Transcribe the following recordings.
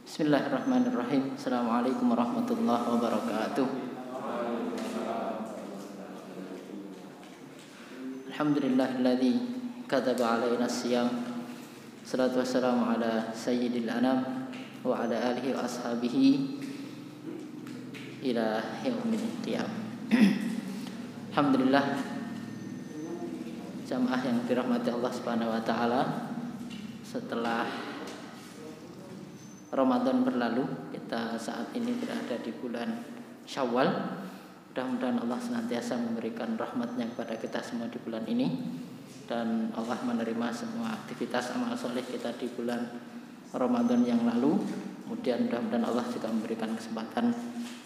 Bismillahirrahmanirrahim. Assalamualaikum warahmatullahi wabarakatuh. Alhamdulillahilladzi kataba alaina as-siyam. Salatu wassalamu ala sayyidil anam wa ala alihi wa ashabihi ila yaumil qiyam. Alhamdulillah, jamaah yang dirahmati Allah Subhanahu wa taala, setelah Ramadan berlalu, kita saat ini berada di bulan Syawal. Mudah-mudahan Allah senantiasa memberikan rahmatnya kepada kita semua di bulan ini, dan Allah menerima semua aktivitas amal soleh kita di bulan Ramadan yang lalu. Kemudian mudah-mudahan Allah juga memberikan kesempatan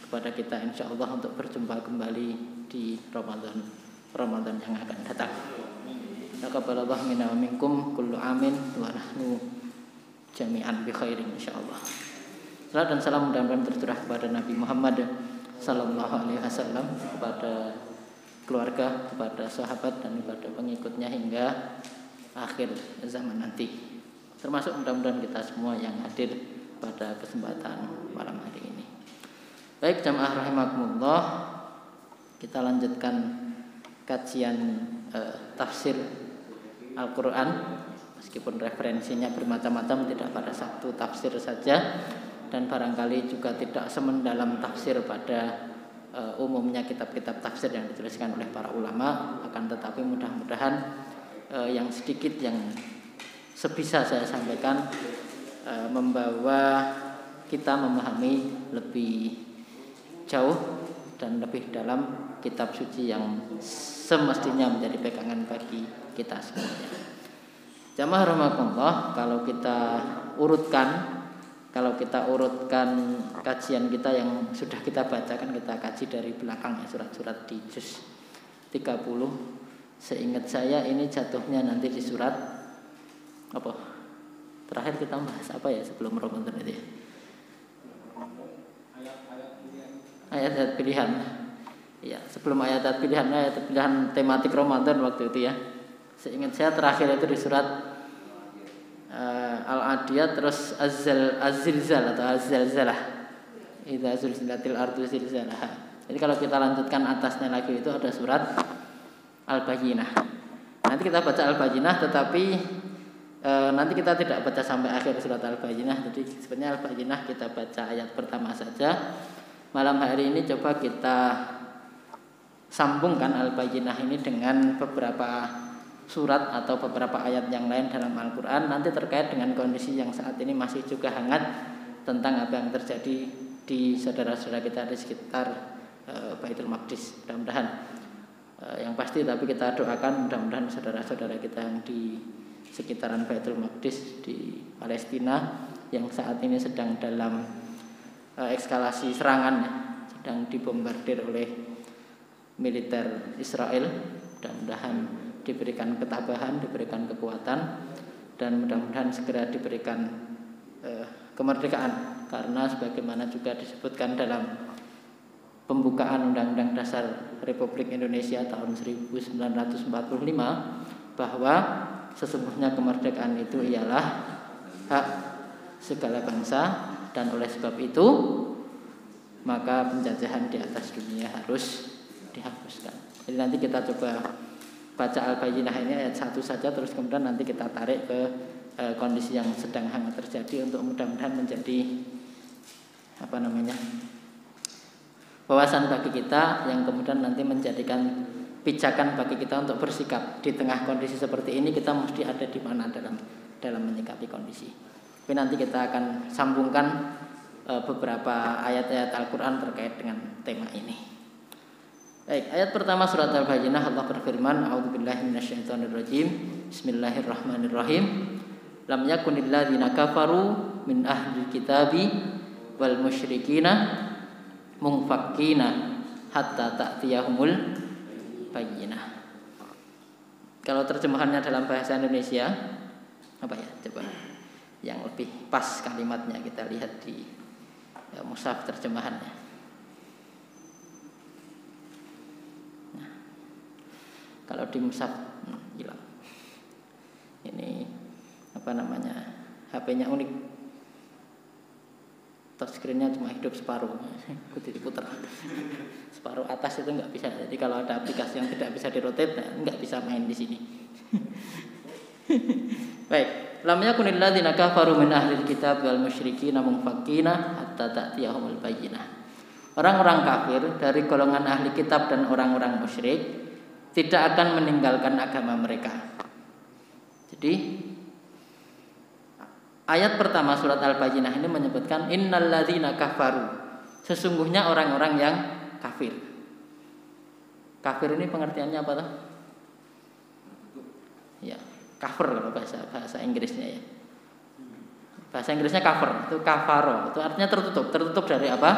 kepada kita insya Allah untuk berjumpa kembali di Ramadan yang akan datang. Taqabbalallahu minna wa minkum kullu amin wa nahnu jami'an bi khairin insyaallah. Salam dan salam mudah-mudahan tercurah kepada Nabi Muhammad sallallahu alaihi wasallam, kepada keluarga, kepada sahabat, dan kepada pengikutnya hingga akhir zaman nanti. Termasuk mudah-mudahan kita semua yang hadir pada kesempatan malam hari ini. Baik jamaah rahimakumullah, kita lanjutkan kajian tafsir Al-Qur'an. Meskipun referensinya bermacam-macam, tidak pada satu tafsir saja, dan barangkali juga tidak semendalam tafsir pada umumnya kitab-kitab tafsir yang dituliskan oleh para ulama. Akan tetapi mudah-mudahan yang sedikit yang sebisa saya sampaikan membawa kita memahami lebih jauh dan lebih dalam kitab suci yang semestinya menjadi pegangan bagi kita semuanya. Jamaah rahmatullah, kalau kita urutkan kajian kita yang sudah kita bacakan, kita kaji dari belakang ya, surat-surat di juz 30. Seingat saya ini jatuhnya nanti di surat apa? Terakhir kita bahas apa ya sebelum Ramadan itu ya? Ayat-ayat pilihan. Ya, sebelum ayat-ayat pilihan tematik Ramadan waktu itu ya. Seingat saya terakhir itu di surat Al-Adiyat, terus Az-Zilzal atau Az-Zalzalah. Idza zulzilatil ardu zilzalaha. Jadi kalau kita lanjutkan atasnya lagi itu ada surat Al-Bayyinah. Nanti kita baca Al-Bayyinah, tetapi nanti kita tidak baca sampai akhir surat Al-Bayyinah. Jadi sebenarnya Al-Bayyinah kita baca ayat pertama saja. Malam hari ini coba kita sambungkan Al-Bayyinah ini dengan beberapa surat atau beberapa ayat yang lain dalam Al-Quran, nanti terkait dengan kondisi yang saat ini masih juga hangat tentang apa yang terjadi di saudara-saudara kita di sekitar Baitul Maqdis. Mudah-mudahan yang pasti, tapi kita doakan mudah-mudahan saudara-saudara kita yang di sekitaran Baitul Maqdis di Palestina yang saat ini sedang dalam eskalasi serangan, sedang dibombardir oleh militer Israel, mudah-mudahan diberikan ketabahan, diberikan kekuatan, dan mudah-mudahan segera diberikan kemerdekaan, karena sebagaimana juga disebutkan dalam pembukaan Undang-Undang Dasar Republik Indonesia tahun 1945 bahwa sesungguhnya kemerdekaan itu ialah hak segala bangsa, dan oleh sebab itu maka penjajahan di atas dunia harus dihapuskan. Jadi nanti kita coba baca Al-Bayyinah ini ayat 1 saja, terus kemudian nanti kita tarik ke kondisi yang sedang hangat terjadi, untuk mudah-mudahan menjadi wawasan bagi kita yang kemudian nanti menjadikan pijakan bagi kita untuk bersikap di tengah kondisi seperti ini. Kita mesti ada di mana dalam menyikapi kondisi. Tapi nanti kita akan sambungkan beberapa ayat-ayat Al-Quran terkait dengan tema ini. Baik, ayat pertama surat Al-Bayyinah, Allah berfirman, A'udzubillahi minasyaitonirrajim. Bismillahirrahmanirrahim. Lam yakunil ladzina kafaru min ahlil kitabi wal musyrikina munfakkina hatta ta'tiyahumul bayyinah. Kalau terjemahannya dalam bahasa Indonesia apa ya? Coba yang lebih pas kalimatnya kita lihat di mushaf terjemahannya. Kalau di mushaf hilang. Ini HP-nya unik. touchscreen-nya cuma hidup separuh, diputar. Separuh atas itu nggak bisa. Jadi kalau ada aplikasi yang tidak bisa dirotate, nggak bisa main di sini. Baik, lam yakunil ladzina kafaru min ahlil kitab wal musyrikin munfakina hatta ta'tiyahumul bayyinah. Orang-orang kafir dari golongan ahli kitab dan orang-orang musyrik tidak akan meninggalkan agama mereka. Jadi ayat pertama surat Al-Bayyinah ini menyebutkan innal ladzina kafaru. Sesungguhnya orang-orang yang kafir. Kafir ini pengertiannya apa tuh? Ya, kafir kalau bahasa Inggrisnya ya. Bahasa Inggrisnya kafir, itu kafaro. Itu artinya tertutup. Tertutup dari apa?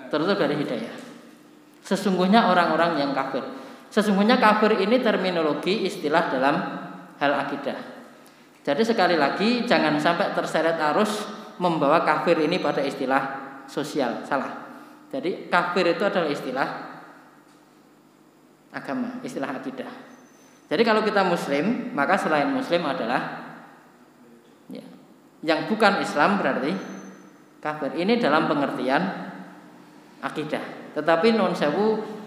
Tertutup dari hidayah. Sesungguhnya orang-orang yang kafir. Sesungguhnya kafir ini terminologi istilah dalam hal akidah. Jadi sekali lagi jangan sampai terseret arus membawa kafir ini pada istilah sosial, salah. Jadi kafir itu adalah istilah agama, istilah akidah. Jadi kalau kita muslim, maka selain muslim adalah ya, yang bukan Islam berarti kafir. Ini dalam pengertian akidah. Tetapi non sewu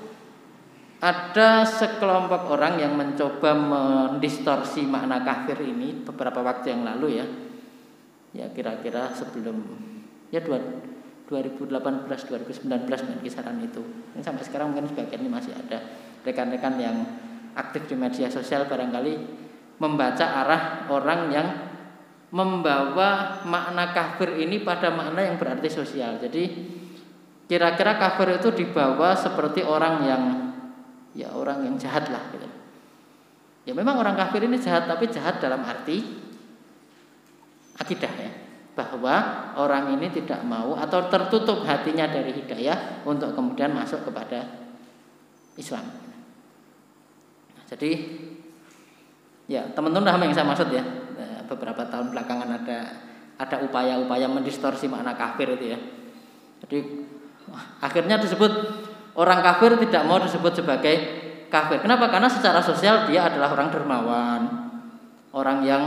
ada sekelompok orang yang mencoba mendistorsi makna kafir ini beberapa waktu yang lalu ya. Ya kira-kira sebelum ya 2018 2019 dan kisaran itu. Dan sampai sekarang mungkin sebagian ini masih ada rekan-rekan yang aktif di media sosial barangkali membaca arah orang yang membawa makna kafir ini pada makna yang berarti sosial. Jadi kira-kira kafir itu dibawa seperti orang yang jahat lah gitu. Ya memang orang kafir ini jahat, tapi jahat dalam arti akidah ya, bahwa orang ini tidak mau atau tertutup hatinya dari hidayah untuk kemudian masuk kepada Islam. Nah, jadi ya teman-teman paham yang saya maksud ya. Beberapa tahun belakangan ada upaya-upaya mendistorsi makna kafir itu ya. Jadi akhirnya disebut orang kafir tidak mau disebut sebagai kafir. Kenapa? Karena secara sosial dia adalah orang dermawan, orang yang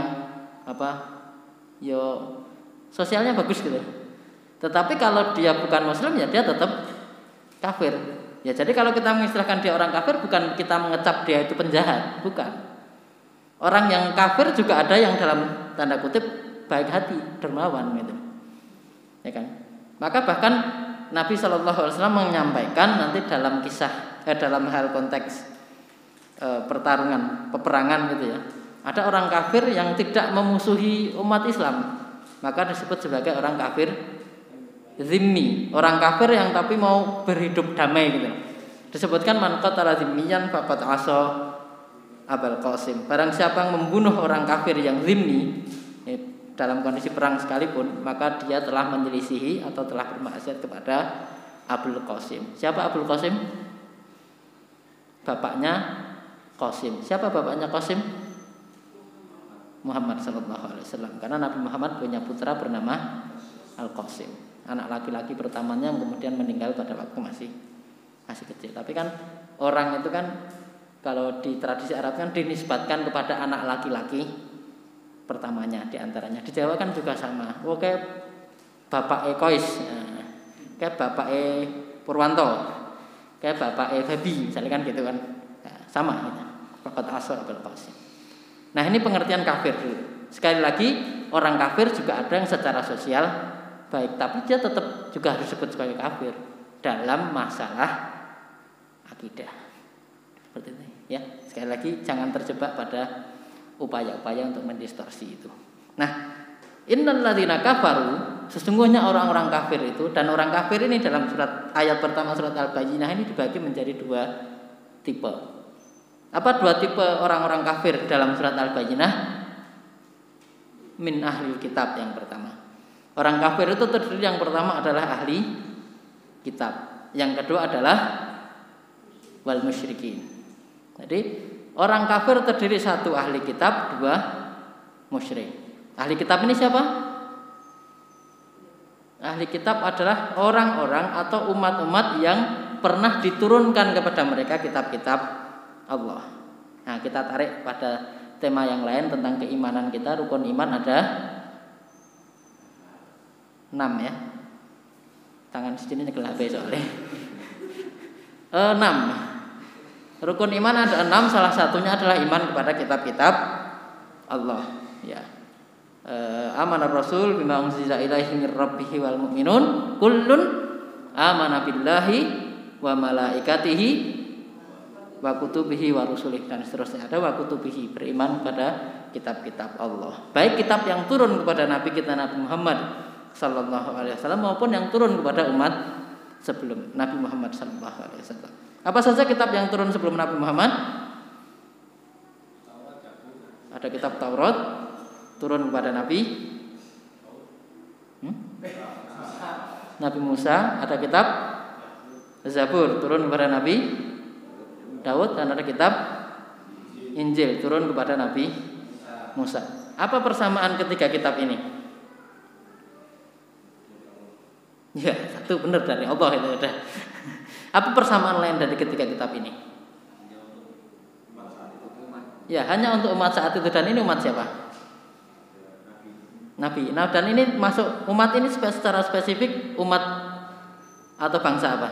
sosialnya bagus gitu. Tetapi kalau dia bukan muslim ya dia tetap kafir. Ya jadi kalau kita mengistilahkan dia orang kafir bukan kita mengecap dia itu penjahat, bukan. Orang yang kafir juga ada yang dalam tanda kutip baik hati, dermawan gitu. Ya kan? Maka bahkan Nabi SAW menyampaikan nanti dalam kisah dalam hal konteks pertarungan, peperangan gitu ya. Ada orang kafir yang tidak memusuhi umat Islam, maka disebut sebagai orang kafir zimmi, orang kafir yang tapi mau berhidup damai gitu. Disebutkan man qatala zimmiyan faqad asa Abul Qasim. Barang siapa yang membunuh orang kafir yang zimmi dalam kondisi perang sekalipun, maka dia telah menyelisihi atau telah bermaksiat kepada Abul Qasim. Siapa Abul Qasim? Bapaknya Qasim. Siapa bapaknya Qasim? Muhammad sallallahu alaihi wasallam. Karena Nabi Muhammad punya putra bernama Al-Qasim, anak laki-laki pertamanya yang kemudian meninggal pada waktu masih kecil. Tapi kan orang itu kan kalau di tradisi Arab kan dinisbatkan kepada anak laki-laki pertamanya diantaranya. Di Jawa kan juga sama. Oke, bapak Qais, kayak bapak Purwanto, kayak bapak Babi, misalnya kan gitu kan. Nah, sama gitu. Bapak Asal Abul Qasim. Nah, ini pengertian kafir dulu. Sekali lagi, orang kafir juga ada yang secara sosial baik, tapi dia tetap juga harus disebut sebagai kafir dalam masalah akidah. Seperti itu. Ya, sekali lagi jangan terjebak pada upaya-upaya untuk mendistorsi itu. Nah, innal ladzina kafaru, sesungguhnya orang-orang kafir itu, dan orang kafir ini dalam surat ayat pertama surat Al-Bayyinah ini dibagi menjadi dua tipe. Apa dua tipe orang-orang kafir dalam surat Al-Bayyinah? Min ahli kitab yang pertama. Orang kafir itu terdiri yang pertama adalah ahli kitab. Yang kedua adalah wal musyrikin. Jadi orang kafir terdiri satu ahli kitab, dua musyrik. Ahli kitab ini siapa? Ahli kitab adalah orang-orang atau umat-umat yang pernah diturunkan kepada mereka kitab-kitab Allah. Nah, kita tarik pada tema yang lain tentang keimanan kita, rukun iman ada 6 ya. Tangan sini nyekel HP soalnya. 6. Rukun iman ada 6, salah satunya adalah iman kepada kitab-kitab Allah ya. Amanar Rasul bima unzila ilaihi mir rabbih wal mu'minun kullun amana billahi wa malaikatihi wa kutubihi wa rusulih, dan seterusnya. Ada wa kutubihi, beriman pada kitab-kitab Allah, baik kitab yang turun kepada Nabi kita Nabi Muhammad sallallahu alaihi wasallam maupun yang turun kepada umat sebelum Nabi Muhammad sallallahu alaihi wasallam. Apa saja kitab yang turun sebelum Nabi Muhammad? Ada kitab Taurat turun kepada Nabi Nabi Musa, ada kitab Zabur turun kepada Nabi Daud, dan ada kitab Injil turun kepada Nabi Musa. Apa persamaan ketiga kitab ini? Ya, satu benar dari Allah itu udah. Apa persamaan lain dari ketiga kitab ini? Ya, hanya untuk umat saat itu, dan ini umat siapa? Nabi. Nah, dan ini masuk umat ini secara spesifik umat atau bangsa apa?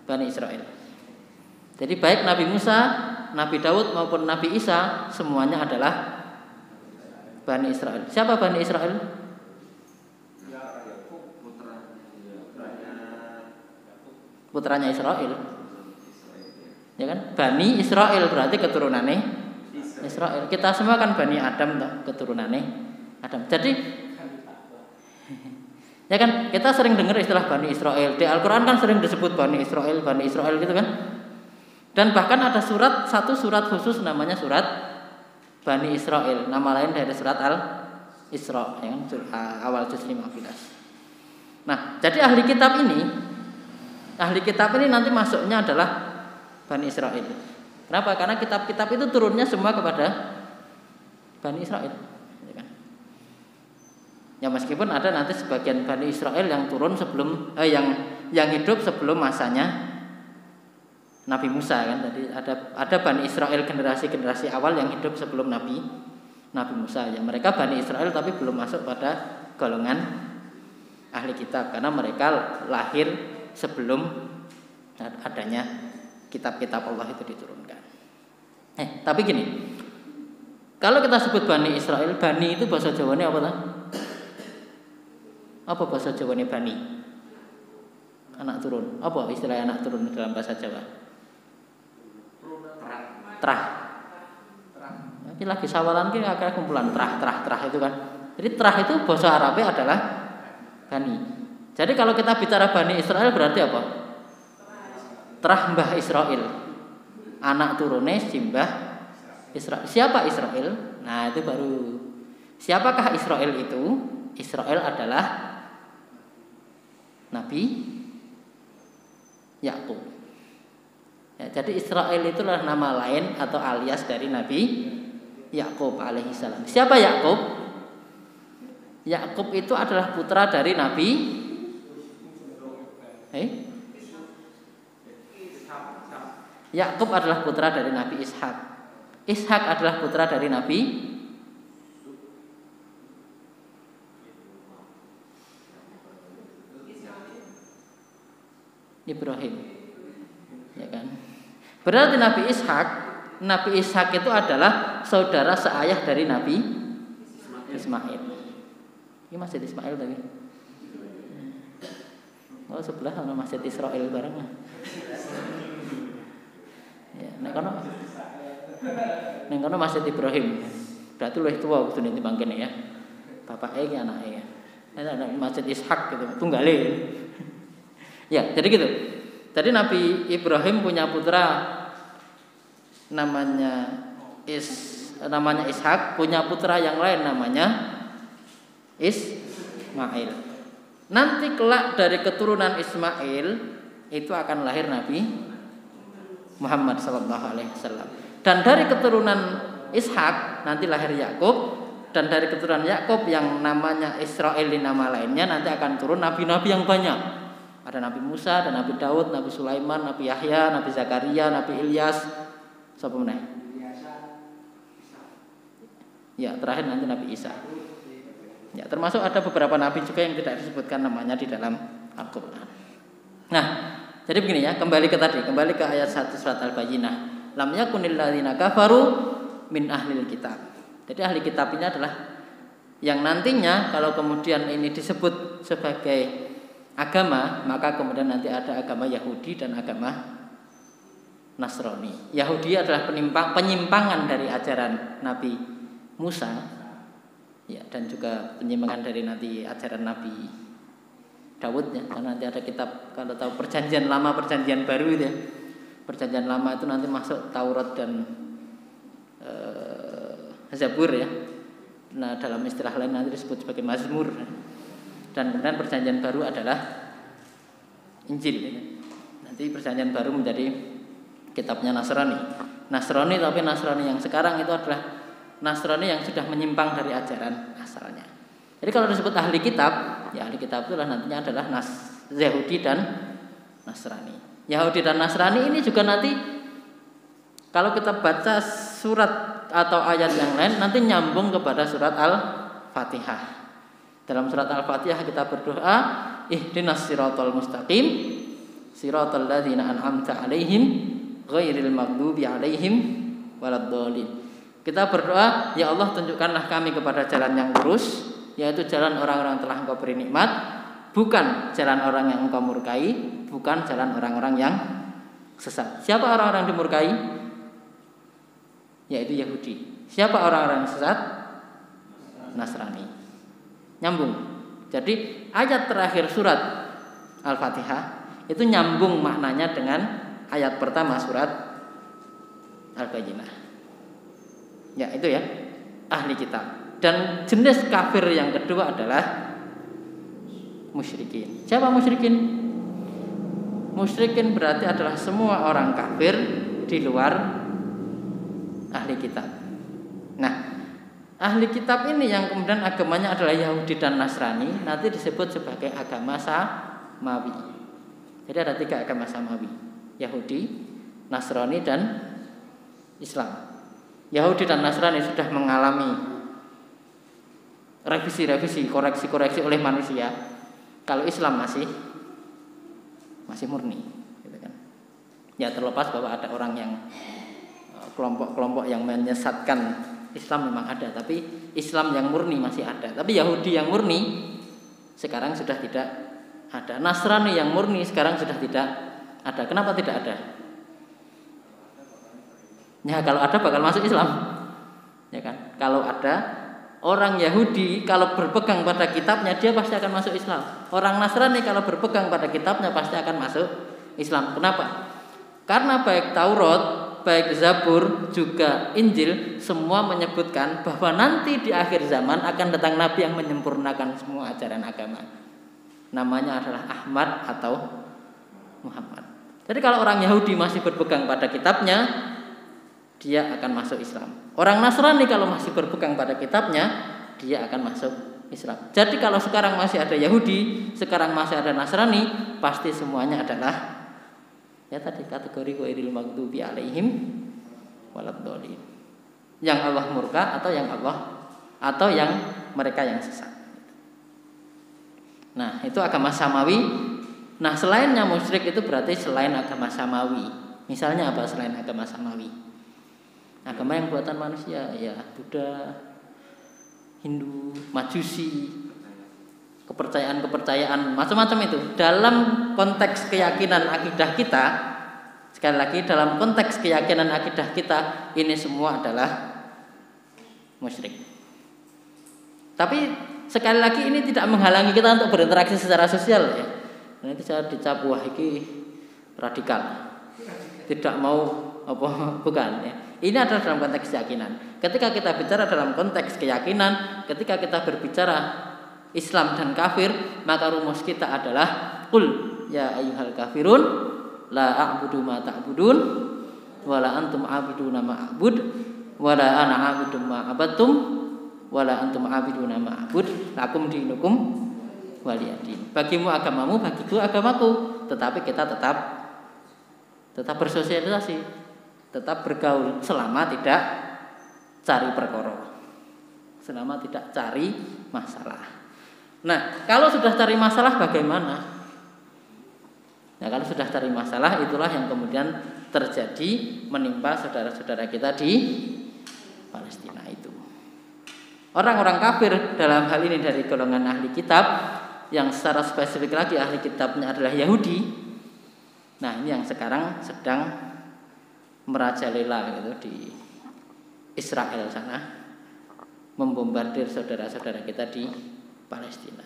Bani Israel. Jadi baik Nabi Musa, Nabi Daud maupun Nabi Isa semuanya adalah Bani Israel. Siapa Bani Israel? Putranya Israel. Ya kan? Bani Israel berarti keturunannya Israel. Kita semua kan Bani Adam toh, keturunannya Adam. Jadi ya kan, kita sering dengar istilah Bani Israel. Di Al-Qur'an kan sering disebut Bani Israel gitu kan. Dan bahkan ada satu surat khusus namanya surat Bani Israel. Nama lain dari surat Al-Isra, ya kan? Awal juz 15. Nah, jadi ahli kitab ini nanti masuknya adalah Bani Israel. Kenapa? Karena kitab-kitab itu turunnya semua kepada Bani Israel, ya kan? Ya meskipun ada nanti sebagian Bani Israel yang turun sebelum yang hidup sebelum masanya Nabi Musa kan. Jadi ada Bani Israel generasi awal yang hidup sebelum Nabi Musa. Ya mereka Bani Israel tapi belum masuk pada golongan ahli kitab karena mereka lahir sebelum adanya kitab-kitab Allah itu diturunkan. Tapi gini, kalau kita sebut Bani Israel, Bani itu bahasa Jawanya apa tak? Apa bahasa Jawanya Bani? Anak turun. Apa istilah anak turun dalam bahasa Jawa? Trah. Ini lagi sawalan ki akeh kumpulan trah itu kan. Jadi trah itu bahasa Arabnya adalah Bani. Jadi kalau kita bicara Bani Israel berarti apa? Trah mbah Israel. Anak turune simbah Israel. Siapa Israel? Nah, itu baru. Siapakah Israel itu? Israel adalah Nabi Yakub. Ya, jadi Israel itulah nama lain atau alias dari Nabi Yakub alaihissalam. Siapa Yakub? Yakub itu adalah putra dari Nabi Yakub adalah putra dari Nabi Ishak. Ishak adalah putra dari Nabi Ibrahim. Ya kan? Berarti Nabi Ishak itu adalah saudara seayah dari Nabi Ismail. Ini masjid Ismail tadi. Oh, sebelah sama masjid Israel bareng. Ya, nek kono masjid Ibrahim. Berarti luwih tuwa kudune timbang kene ya. Bapake iki anake ya. Ada masjid Ishak gitu, tunggale. Ya, jadi gitu. Jadi Nabi Ibrahim punya putra namanya Ishak, punya putra yang lain namanya Ismail. Nanti kelak dari keturunan Ismail itu akan lahir Nabi Muhammad sallallahu alaihi wasallam. Dan dari keturunan Ishak nanti lahir Yakub, dan dari keturunan Yakub yang namanya Israel di nama lainnya nanti akan turun nabi-nabi yang banyak. Ada Nabi Musa, ada Nabi Daud, Nabi Sulaiman, Nabi Yahya, Nabi Zakaria, Nabi Ilyas. Siapa meneh? Ya, terakhir nanti Nabi Isa. Ya, termasuk ada beberapa nabi juga yang tidak disebutkan namanya di dalam Al-Qur'an. Nah, jadi begini ya, kembali ke ayat 1 surat Al-Bayyinah. Lam yakunil ladzina kafaru min ahlil kitab. Jadi ahli kitab ini adalah yang nantinya kalau kemudian ini disebut sebagai agama, maka kemudian nanti ada agama Yahudi dan agama Nasrani. Yahudi adalah penyimpangan dari ajaran Nabi Musa, ya, dan juga penyimpangan dari nanti ajaran Nabi Daud, ya. Karena nanti ada kitab, kalau tahu perjanjian lama, perjanjian baru itu ya. Perjanjian lama itu nanti masuk Taurat dan Zabur ya. Nah, dalam istilah lain nanti disebut sebagai Mazmur. Dan kemudian perjanjian baru adalah Injil ya. Nanti perjanjian baru menjadi kitabnya Nasrani. Nasrani, tapi Nasrani yang sekarang itu adalah Nasrani yang sudah menyimpang dari ajaran asalnya. Jadi kalau disebut ahli kitab, ya ahli kitab itulah nantinya adalah Yahudi dan Nasrani. Yahudi dan Nasrani ini juga nanti kalau kita baca surat atau ayat yang lain nanti nyambung kepada surat Al-Fatihah. Dalam surat Al-Fatihah kita berdoa, ihdinas siratal mustaqim, siratal ladzina an'amta 'alaihim ghairil maghdubi 'alaihim waladdallin. Kita berdoa, ya Allah tunjukkanlah kami kepada jalan yang lurus, yaitu jalan orang-orang telah Engkau beri nikmat, bukan jalan orang yang Engkau murkai, bukan jalan orang-orang yang sesat. Siapa orang-orang dimurkai? Yaitu Yahudi. Siapa orang-orang sesat? Nasrani. Nyambung. Jadi ayat terakhir surat Al-Fatihah itu nyambung maknanya dengan ayat pertama surat Al-Bayyinah. Ya, itu ya, ahli kitab. Dan jenis kafir yang kedua adalah musyrikin. Siapa musyrikin? Musyrikin berarti adalah semua orang kafir di luar ahli kitab. Nah, ahli kitab ini yang kemudian agamanya adalah Yahudi dan Nasrani, nanti disebut sebagai agama Samawi. Jadi ada 3 agama Samawi: Yahudi, Nasrani, dan Islam. Yahudi dan Nasrani sudah mengalami revisi-revisi, koreksi-koreksi oleh manusia. Kalau Islam masih murni, gitu kan. Ya, terlepas bahwa ada orang yang kelompok-kelompok yang menyesatkan Islam memang ada, tapi Islam yang murni masih ada. Tapi Yahudi yang murni sekarang sudah tidak ada. Nasrani yang murni sekarang sudah tidak ada. Kenapa tidak ada? Ya, kalau ada bakal masuk Islam. Ya kan? Kalau ada orang Yahudi kalau berpegang pada kitabnya dia pasti akan masuk Islam. Orang Nasrani kalau berpegang pada kitabnya pasti akan masuk Islam. Kenapa? Karena baik Taurat, baik Zabur, juga Injil semua menyebutkan bahwa nanti di akhir zaman akan datang nabi yang menyempurnakan semua ajaran agama. Namanya adalah Ahmad atau Muhammad. Jadi kalau orang Yahudi masih berpegang pada kitabnya, dia akan masuk Islam. Orang Nasrani kalau masih berpegang pada kitabnya, dia akan masuk Islam. Jadi kalau sekarang masih ada Yahudi, sekarang masih ada Nasrani, pasti semuanya adalah ya tadi kategori ghairil maghdubi 'alaihim waladdallin. Yang Allah murka atau yang mereka yang sesat. Nah, itu agama Samawi. Nah, selainnya musyrik itu berarti selain agama Samawi. Misalnya apa selain agama Samawi? Agama yang buatan manusia, ya Buddha, Hindu, Majusi, kepercayaan macam-macam itu. Dalam konteks keyakinan akidah kita, sekali lagi dalam konteks keyakinan akidah kita, ini semua adalah musyrik. Tapi sekali lagi ini tidak menghalangi kita untuk berinteraksi secara sosial ya. Nanti saya dicap wah ini radikal, tidak mau apa bukan ya. Ini adalah dalam konteks keyakinan. Ketika kita bicara dalam konteks keyakinan, ketika kita berbicara Islam dan kafir, maka rumus kita adalah qul ya ayyuhal kafirun la a'budu ma ta'budun wa la antum 'abiduna ma a'bud wa la ana 'abidu ma abattum wa la antum 'abiduna ma a'bud lakum dinukum waliyadin. Bagimu agamamu, bagiku agamaku, tetapi kita tetap bersosialisasi, tetap bergaul selama tidak cari perkara. selama tidak cari masalah. Nah, kalau sudah cari masalah bagaimana? Nah, kalau sudah cari masalah, itulah yang kemudian terjadi menimpa saudara-saudara kita di Palestina itu. Orang-orang kafir dalam hal ini dari golongan ahli kitab, yang secara spesifik lagi ahli kitabnya adalah Yahudi. Nah, ini yang sekarang sedang merajalela gitu di Israel sana, membombardir saudara-saudara kita di Palestina.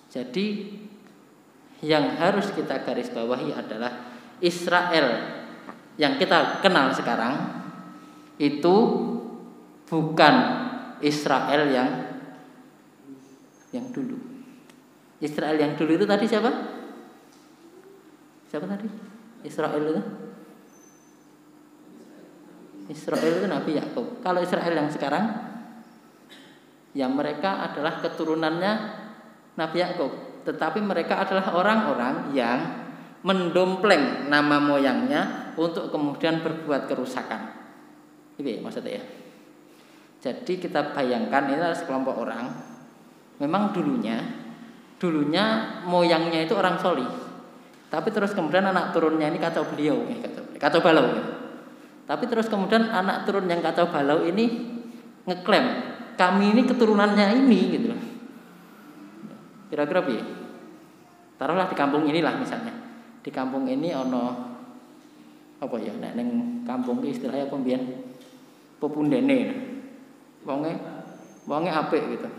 Jadi yang harus kita garis bawahi adalah Israel yang kita kenal sekarang itu bukan Israel yang dulu. Israel yang dulu itu tadi siapa? Siapa tadi? Israel itu? Israel itu Nabi Yakub. Kalau Israel yang sekarang, ya mereka adalah keturunannya Nabi Yakub. Tetapi mereka adalah orang-orang yang mendompleng nama moyangnya untuk kemudian berbuat kerusakan. Itu maksudnya ya. Jadi kita bayangkan ini adalah sekelompok orang. Memang dulunya moyangnya itu orang solih. Tapi terus kemudian anak turunnya ini kacau beliau, kacau balau. Tapi terus kemudian anak turun yang kacau balau ini ngeklaim kami ini keturunannya ini gitu loh. Kira-kira piye? Taruhlah di kampung inilah misalnya. Di kampung ini ono apa ya? Nek ning kampung iki istilahnya apa mbiyen? Pepundene. Wonge apik gitu.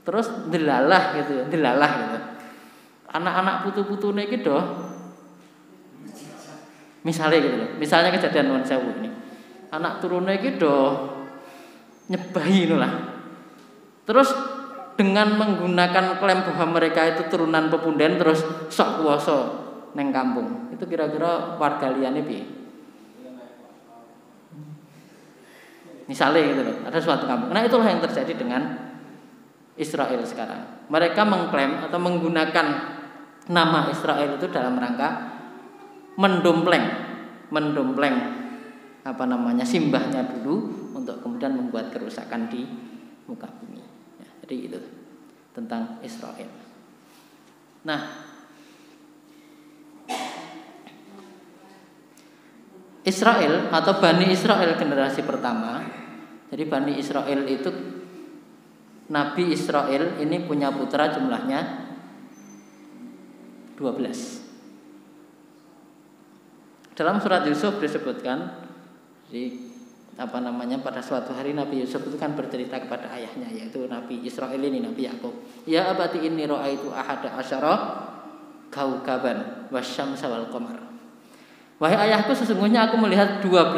Terus delalah gitu. Anak-anak putu-putune iki do misalnya gitu loh. Misalnya kejadian Nuwun Sewu ini. Anak turune iki do nyebahi lah. Terus dengan menggunakan klaim bahwa mereka itu turunan pepunden terus sok kuwasa neng kampung. Itu kira-kira warga liyane piye? Misalnya gitu loh, ada suatu kampung. Nah, itulah yang terjadi dengan Israel sekarang. Mereka mengklaim atau menggunakan nama Israel itu dalam rangka mendompleng simbahnya dulu untuk kemudian membuat kerusakan di muka bumi. Ya, jadi itu tentang Israel. Nah, Israel atau Bani Israel generasi pertama. Jadi Bani Israel itu Nabi Israel ini punya putra jumlahnya 12. Dalam surat Yusuf disebutkan pada suatu hari Nabi Yusuf itu kan bercerita kepada ayahnya, yaitu Nabi Israel ini, Nabi Yakub. Ya abati inni ra'aitu ahada asyara kaukaban wasyamsa wal qamar. Wahai ayahku, sesungguhnya aku melihat 12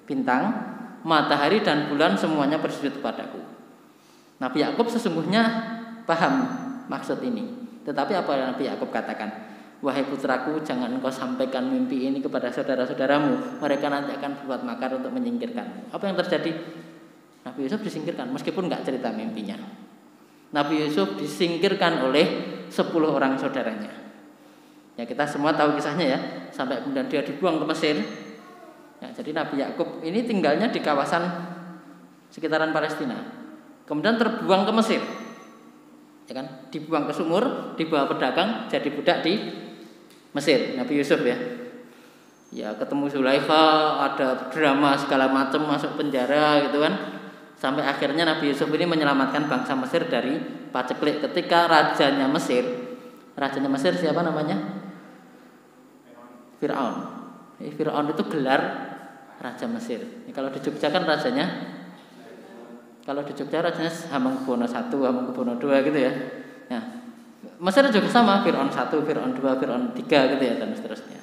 bintang, matahari dan bulan semuanya bersujud padaku. Nabi Yakub sesungguhnya paham maksud ini. Tetapi apa yang Nabi Yakub katakan? Wahai putraku, jangan engkau sampaikan mimpi ini kepada saudara-saudaramu. Mereka nanti akan berbuat makar untuk menyingkirkan. Apa yang terjadi? Nabi Yusuf disingkirkan meskipun enggak cerita mimpinya. Nabi Yusuf disingkirkan oleh 10 orang saudaranya. Ya, kita semua tahu kisahnya ya. Sampai kemudian dia dibuang ke Mesir. Ya, jadi Nabi Yakub ini tinggalnya di kawasan sekitaran Palestina. Kemudian terbuang ke Mesir. Ya kan? Dibuang ke sumur, dibawa pedagang, jadi budak di Mesir, Nabi Yusuf ya. Ya, ketemu Zulaikha, ada drama segala macam, masuk penjara gitu kan. Sampai akhirnya Nabi Yusuf ini menyelamatkan bangsa Mesir dari paceklik ketika rajanya Mesir siapa namanya? Fir'aun. Fir'aun itu gelar raja Mesir. Kalau di Jogja kan rajanya, kalau di Jogja rajanya Hamengkubuwono I, Hamengkubuwono II gitu ya. Nah, Mesir juga sama, Fir'aun I, Fir'aun II, Fir'aun III gitu ya, dan seterusnya.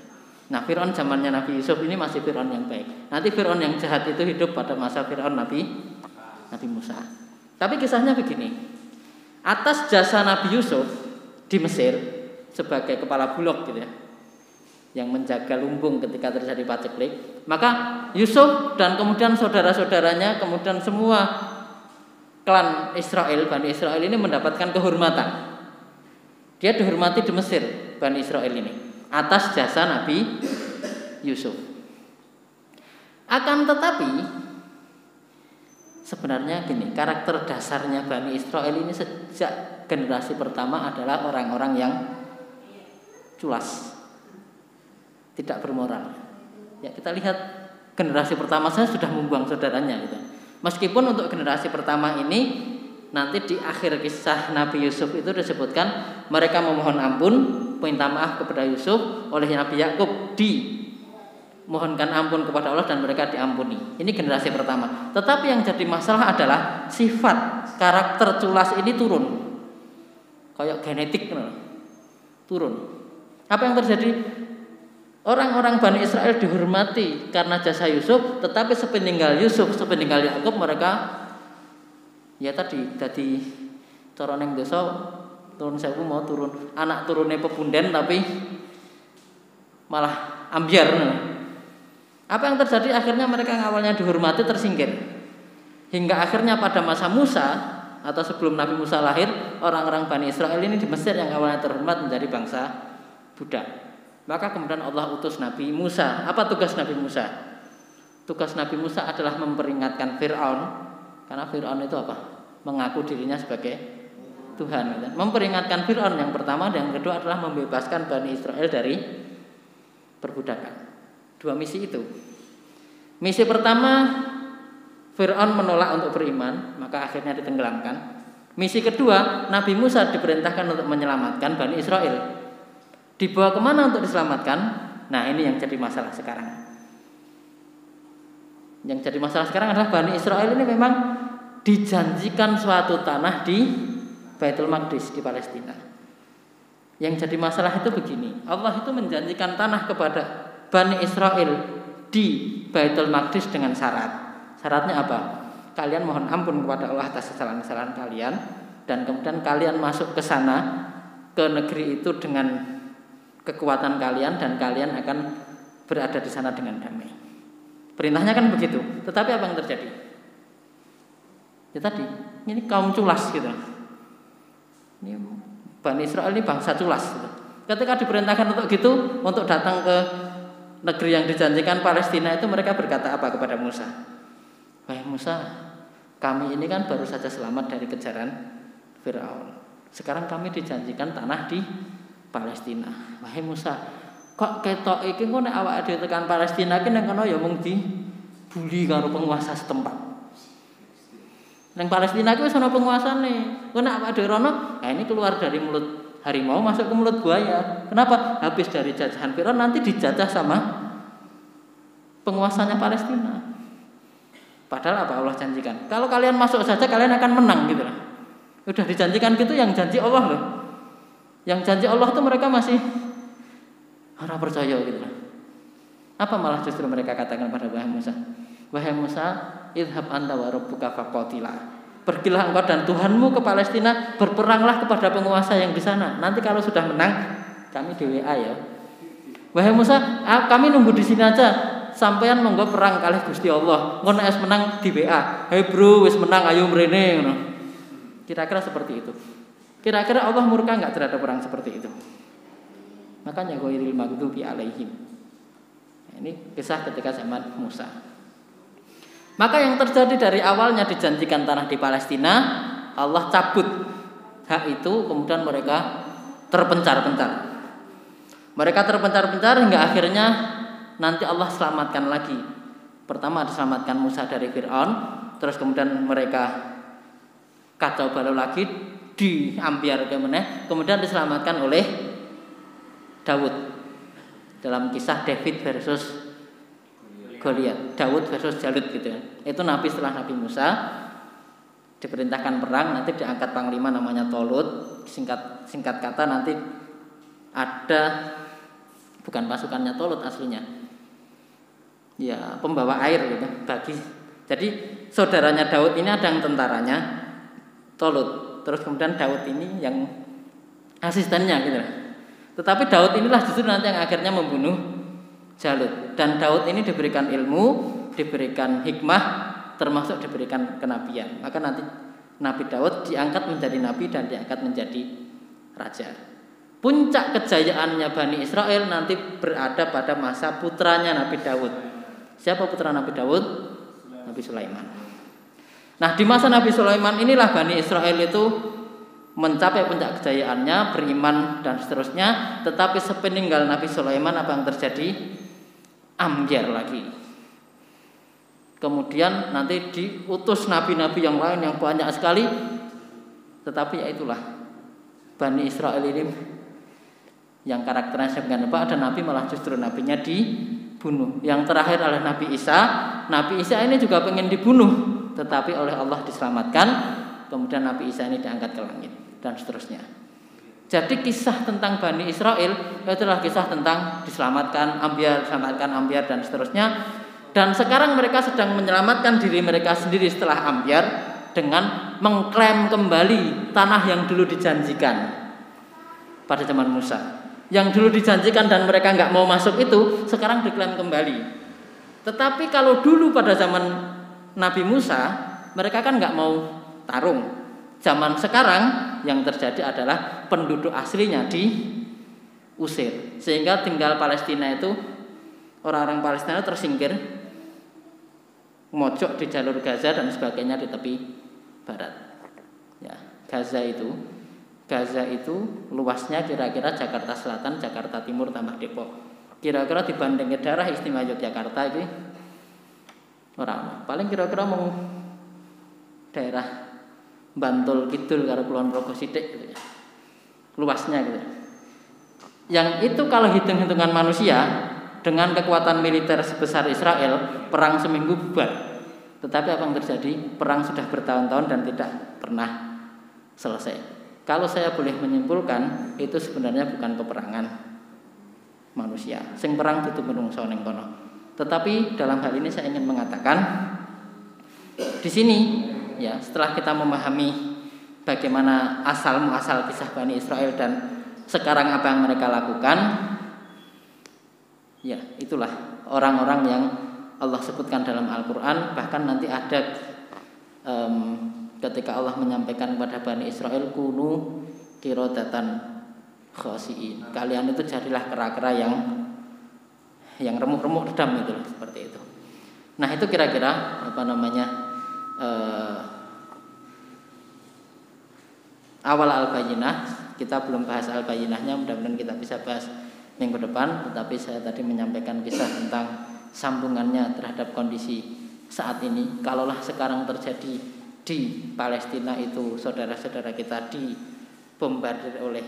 Nah, Fir'aun zamannya Nabi Yusuf ini masih Fir'aun yang baik. Nanti Fir'aun yang jahat itu hidup pada masa Fir'aun Nabi Musa. Tapi kisahnya begini. Atas jasa Nabi Yusuf di Mesir sebagai kepala bulog gitu ya, yang menjaga lumbung ketika terjadi paceklik, maka Yusuf dan kemudian saudara-saudaranya, kemudian semua klan Israel, Bani Israel ini mendapatkan kehormatan. Dia dihormati di Mesir, Bani Israel ini, atas jasa Nabi Yusuf. Akan tetapi sebenarnya gini, karakter dasarnya Bani Israel ini sejak generasi pertama adalah orang-orang yang culas, tidak bermoral. Ya, kita lihat generasi pertama saya sudah membuang saudaranya gitu. Meskipun untuk generasi pertama ini nanti di akhir kisah Nabi Yusuf itu disebutkan mereka memohon ampun, minta maaf kepada Yusuf oleh Nabi Yakub, dimohonkan ampun kepada Allah dan mereka diampuni. Ini generasi pertama. Tetapi yang jadi masalah adalah sifat karakter culas ini turun, kayak genetik turun. Apa yang terjadi? Orang-orang Bani Israel dihormati karena jasa Yusuf, tetapi sepeninggal Yusuf, sepeninggal Yakub mereka ya tadi cara ning desa turun sewu mau turun anak turune pepunden tapi malah ambyar. Apa yang terjadi? Akhirnya mereka yang awalnya dihormati tersingkir. Hingga akhirnya pada masa Musa atau sebelum Nabi Musa lahir, orang-orang Bani Israel ini di Mesir yang awalnya terhormat menjadi bangsa budak. Maka kemudian Allah utus Nabi Musa. Apa tugas Nabi Musa? Tugas Nabi Musa adalah memperingatkan Fir'aun. Karena Fir'aun itu apa? Mengaku dirinya sebagai Tuhan. Memperingatkan Fir'aun yang pertama, dan yang kedua adalah membebaskan Bani Israel dari perbudakan. Dua misi itu. Misi pertama, Fir'aun menolak untuk beriman, maka akhirnya ditenggelamkan. Misi kedua, Nabi Musa diperintahkan untuk menyelamatkan Bani Israel. Dibawa kemana untuk diselamatkan? Nah, ini yang jadi masalah sekarang. Yang jadi masalah sekarang adalah Bani Israel ini memang dijanjikan suatu tanah di Baitul Maqdis di Palestina. Yang jadi masalah itu begini, Allah itu menjanjikan tanah kepada Bani Israel di Baitul Maqdis dengan syarat. Syaratnya apa? Kalian mohon ampun kepada Allah atas kesalahan-kesalahan kalian, dan kemudian kalian masuk ke sana, ke negeri itu dengan kekuatan kalian, dan kalian akan berada di sana dengan damai. Perintahnya kan begitu. Tetapi apa yang terjadi? Ya tadi, ini kaum culas gitu. Ini Bani Israel ini bangsa culas gitu. Ketika diperintahkan untuk gitu, untuk datang ke negeri yang dijanjikan Palestina itu, mereka berkata apa kepada Musa? Wahai Musa, kami ini kan baru saja selamat dari kejaran Fir'aun. Sekarang kami dijanjikan tanah di Palestina. Wahai Musa, kok ketok iki engko nek awake dhewe tekan Palestina iki nang kono ya mung dibuli karo penguasa setempat. Nang Palestina iki wis ana penguasane. Kok nek awake dhewe rono, ini keluar dari mulut harimau masuk ke mulut buaya. Kenapa? Habis dari jajahan Firaun nanti dijajah sama penguasanya Palestina. Padahal apa Allah janjikan? Kalau kalian masuk saja kalian akan menang gitu loh. Udah dijanjikan gitu, yang janji Allah loh. Yang janji Allah tuh mereka masih ora percaya gitu loh. Apa malah justru mereka katakan pada Wahai Musa, wahai Musa, idhab anta wa rabbuka faqatila. Pergilah engkau dan Tuhanmu ke Palestina, berperanglah kepada penguasa yang di sana. Nanti kalau sudah menang, kami di WA ya. Wahai Musa, kami nunggu di sini aja. Sampean monggo perang kalih Gusti Allah. Ngono es menang di WA. Hei bro, wis menang ayo mrene ngono. Kira-kira seperti itu. Kira-kira Allah murka enggak terhadap orang seperti itu? Makanya ghairil maghdubi alaihim. Ini kisah ketika zaman Musa. Maka yang terjadi dari awalnya dijanjikan tanah di Palestina, Allah cabut hak itu, kemudian mereka terpencar-pencar. Mereka terpencar-pencar hingga akhirnya nanti Allah selamatkan lagi. Pertama diselamatkan Musa dari Fir'aun, terus kemudian mereka kacau balau lagi, diambiar ke meneh, kemudian diselamatkan oleh Daud. Dalam kisah David versus Goliat, Daud versus Jalut gitu ya. Itu nabi setelah Nabi Musa diperintahkan perang, nanti diangkat panglima namanya Tolut. Singkat kata nanti ada, bukan pasukannya Tolut aslinya, ya pembawa air gitu bagi. Jadi saudaranya Daud ini ada yang tentaranya Tolut, terus kemudian Daud ini yang asistennya gitu. Tetapi Daud inilah justru nanti yang akhirnya membunuh Jalut. Dan Daud ini diberikan ilmu, diberikan hikmah, termasuk diberikan kenabian. Maka nanti Nabi Daud diangkat menjadi nabi dan diangkat menjadi raja. Puncak kejayaannya Bani Israel nanti berada pada masa putranya Nabi Daud. Siapa putra Nabi Daud? Nabi Sulaiman. Nah, di masa Nabi Sulaiman inilah Bani Israel itu mencapai puncak kejayaannya, beriman dan seterusnya. Tetapi sepeninggal Nabi Sulaiman apa yang terjadi? Ambyar lagi. Kemudian nanti diutus nabi-nabi yang lain yang banyak sekali. Tetapi ya itulah, Bani Israel ini yang karakternya sebenarnya ada nabi malah justru nabinya dibunuh. Yang terakhir adalah Nabi Isa. Nabi Isa ini juga pengen dibunuh, tetapi oleh Allah diselamatkan. Kemudian Nabi Isa ini diangkat ke langit dan seterusnya. Jadi kisah tentang Bani Israel itulah kisah tentang diselamatkan Ambyar dan seterusnya. Dan sekarang mereka sedang menyelamatkan diri mereka sendiri setelah Ambyar dengan mengklaim kembali tanah yang dulu dijanjikan pada zaman Musa. Yang dulu dijanjikan dan mereka nggak mau masuk itu sekarang diklaim kembali. Tetapi kalau dulu pada zaman Nabi Musa mereka kan nggak mau tarung. Zaman sekarang yang terjadi adalah penduduk aslinya diusir, sehingga tinggal Palestina itu orang-orang Palestina tersingkir, mojok di jalur Gaza dan sebagainya di tepi barat. Ya, Gaza itu luasnya kira-kira Jakarta Selatan, Jakarta Timur tambah Depok. Kira-kira dibanding daerah istimewa Yogyakarta ini orang paling kira-kira mau daerah Bantul Kidul karo Kulon Progo sithik gitu ya. Luasnya gitu. Yang itu kalau hitung-hitungan manusia dengan kekuatan militer sebesar Israel, perang seminggu bubar. Tetapi apa yang terjadi? Perang sudah bertahun-tahun dan tidak pernah selesai. Kalau saya boleh menyimpulkan, itu sebenarnya bukan peperangan manusia. Sing perang itu menungso ning kono. Tetapi dalam hal ini saya ingin mengatakan di sini ya, setelah kita memahami bagaimana asal muasal kisah Bani Israel dan sekarang apa yang mereka lakukan, ya itulah orang-orang yang Allah sebutkan dalam Al-Quran. Bahkan nanti ada ketika Allah menyampaikan kepada Bani Israel, kunu qiradatan khasiin, kalian itu jadilah kera-kera yang remuk-remuk redam gitu, seperti itu. Nah, itu kira-kira awal Al-Bayyinah. Kita belum bahas Al-Bayyinahnya, mudah-mudahan kita bisa bahas minggu depan. Tetapi saya tadi menyampaikan kisah tentang sambungannya terhadap kondisi saat ini. Kalaulah sekarang terjadi di Palestina itu saudara-saudara kita dibombardir oleh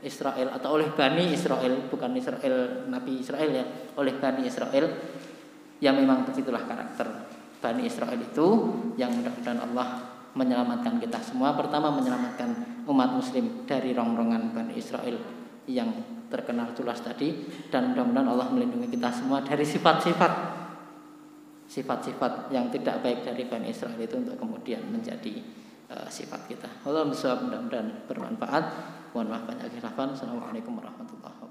Israel atau oleh Bani Israel, bukan Israel Nabi Israel ya, oleh Bani Israel, ya memang begitulah karakter Bani Israel itu. Yang mudah-mudahan Allah menyelamatkan kita semua. Pertama, menyelamatkan umat muslim dari rongrongan Bani Israel yang terkenal culas tadi, dan mudah-mudahan Allah melindungi kita semua dari sifat-sifat yang tidak baik dari Bani Israel itu untuk kemudian menjadi sifat kita. Allah mudah-mudahan bermanfaat. Mohon maaf banyak khilafan. Assalamualaikum warahmatullahi wabarakatuh.